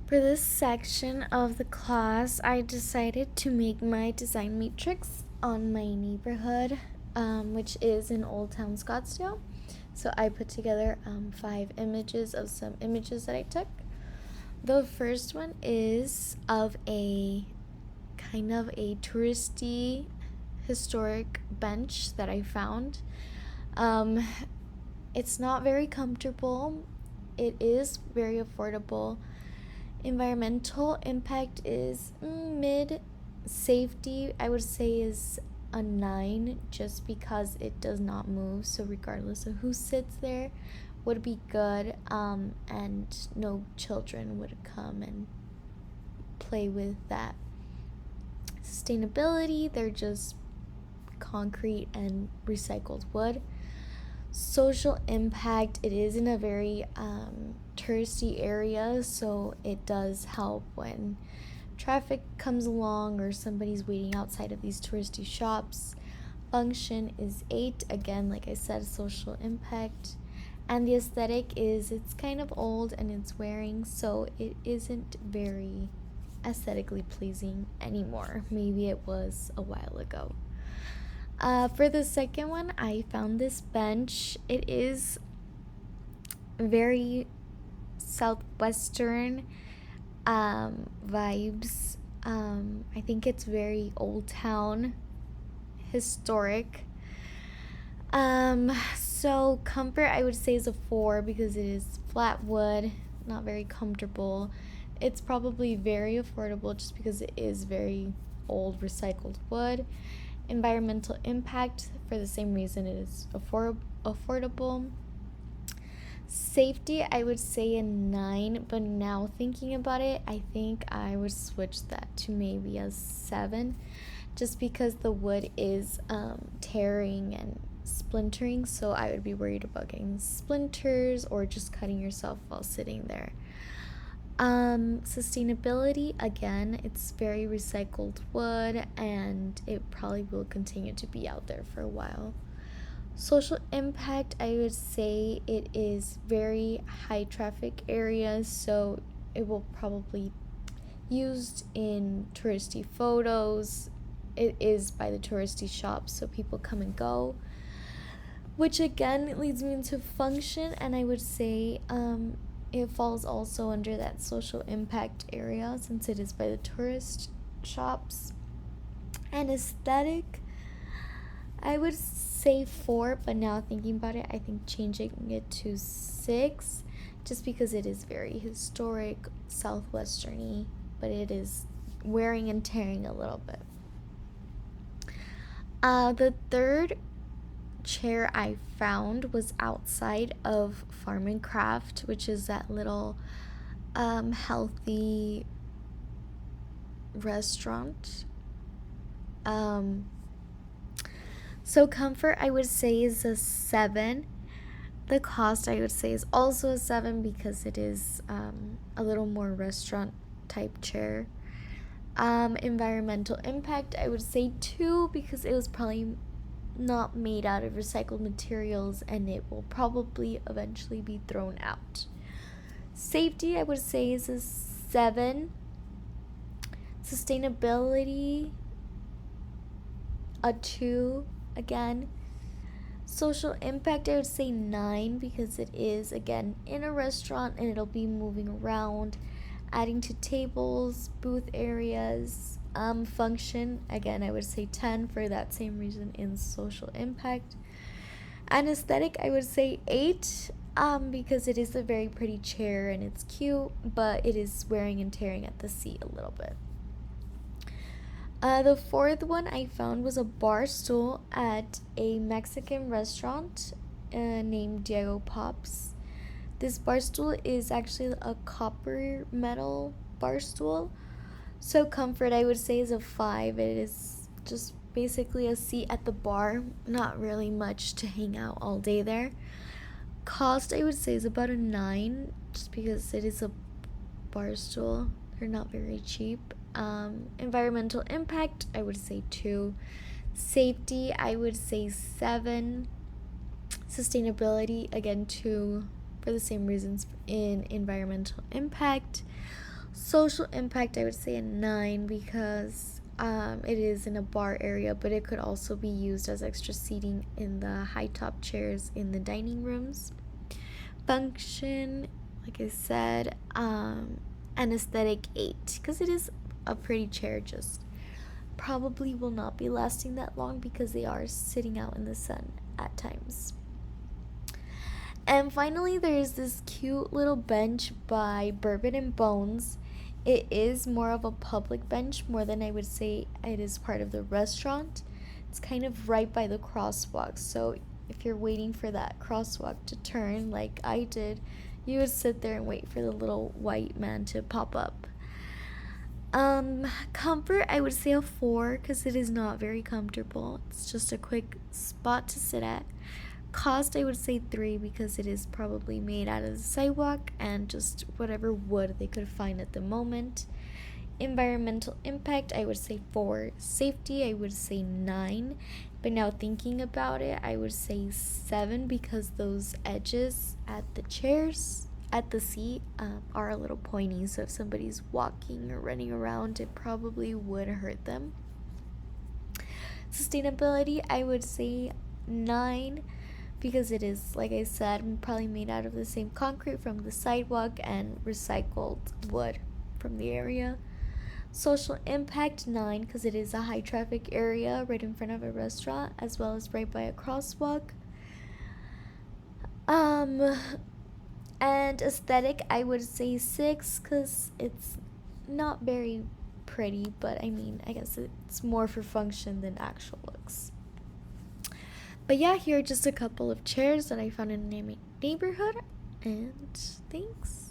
For this section of the class, I decided to make my design matrix on my neighborhood, which is in Old Town Scottsdale. So I put together 5 images of some images that I took. The first one is of a kind of a touristy historic bench that I found. It's not very comfortable. It is very affordable. Environmental impact is mid. Safety, I would say, is a 9 just because it does not move. So regardless of who sits there, would be good, and no children would come and play with that. Sustainability, they're just concrete and recycled wood. Social impact, it is in a very touristy area, so it does help when traffic comes along or somebody's waiting outside of these touristy shops. Function is 8, again, like I said, social impact. And the aesthetic is, it's kind of old and it's wearing, so it isn't very aesthetically pleasing anymore. Maybe it was a while ago. For the second one, I found this bench. It is very southwestern vibes. I think it's very old town, historic. So comfort, I would say, is a 4 because it is flat wood, not very comfortable. It's probably very affordable just because it is very old recycled wood. Environmental impact, for the same reason, it is affordable. Safety, I would say a 9, but now thinking about it, I think I would switch that to maybe a 7, just because the wood is tearing and splintering, so I would be worried about getting splinters or just cutting yourself while sitting there. Sustainability, again, it's very recycled wood and it probably will continue to be out there for a while. Social impact, I would say it is very high traffic areas, so it will probably used in touristy photos. It is by the touristy shops, so people come and go, which again leads me into function, and I would say it falls also under that social impact area since it is by the tourist shops. And aesthetic, I would say 4, but now thinking about it, I think changing it to 6, just because it is very historic, southwesterny, but it is wearing and tearing a little bit. The third chair I found was outside of Farm and Craft, which is that little healthy restaurant. So comfort, I would say, is a 7. The cost, I would say, is also a 7 because it is a little more restaurant type chair. Environmental impact, I would say 2 because it was probably not made out of recycled materials and it will probably eventually be thrown out. Safety, I would say, is a 7. Sustainability, a 2 again. Social impact, I would say 9 because it is, again, in a restaurant and it'll be moving around, adding to tables, booth areas. Function, again, I would say 10 for that same reason in social impact. And aesthetic, I would say 8 because it is a very pretty chair and it's cute, but it is wearing and tearing at the seat a little bit. The fourth one I found was a bar stool at a Mexican restaurant named Diego Pops. This bar stool is actually a copper metal bar stool. So comfort, I would say, is a 5. It is just basically a seat at the bar, not really much to hang out all day there. Cost, I would say, is about a 9, just because it is a bar stool. They're not very cheap. Environmental impact, I would say 2. Safety, I would say 7. Sustainability, again 2, for the same reasons in environmental impact. Social impact, I would say a 9 because it is in a bar area, but it could also be used as extra seating in the high top chairs in the dining rooms. Function, like I said, an aesthetic 8 because it is a pretty chair, just probably will not be lasting that long because they are sitting out in the sun at times. And finally, there is this cute little bench by Bourbon and Bones. It is more of a public bench more than I would say it is part of the restaurant. It's kind of right by the crosswalk, so if you're waiting for that crosswalk to turn like I did, you would sit there and wait for the little white man to pop up. Comfort, I would say a 4 because it is not very comfortable. It's just a quick spot to sit at. Cost, I would say 3 because it is probably made out of the sidewalk and just whatever wood they could find at the moment. Environmental impact, I would say 4. Safety, I would say 9. But now thinking about it, I would say 7 because those edges at the chairs, at the seat, are a little pointy. So if somebody's walking or running around, it probably would hurt them. Sustainability, I would say 9 because it is, like I said, probably made out of the same concrete from the sidewalk and recycled wood from the area. Social impact 9 because it is a high traffic area right in front of a restaurant as well as right by a crosswalk. And aesthetic, I would say 6 because it's not very pretty, but I mean, I guess it's more for function than actual looks. But yeah, here are just a couple of chairs that I found in a neighborhood, and thanks.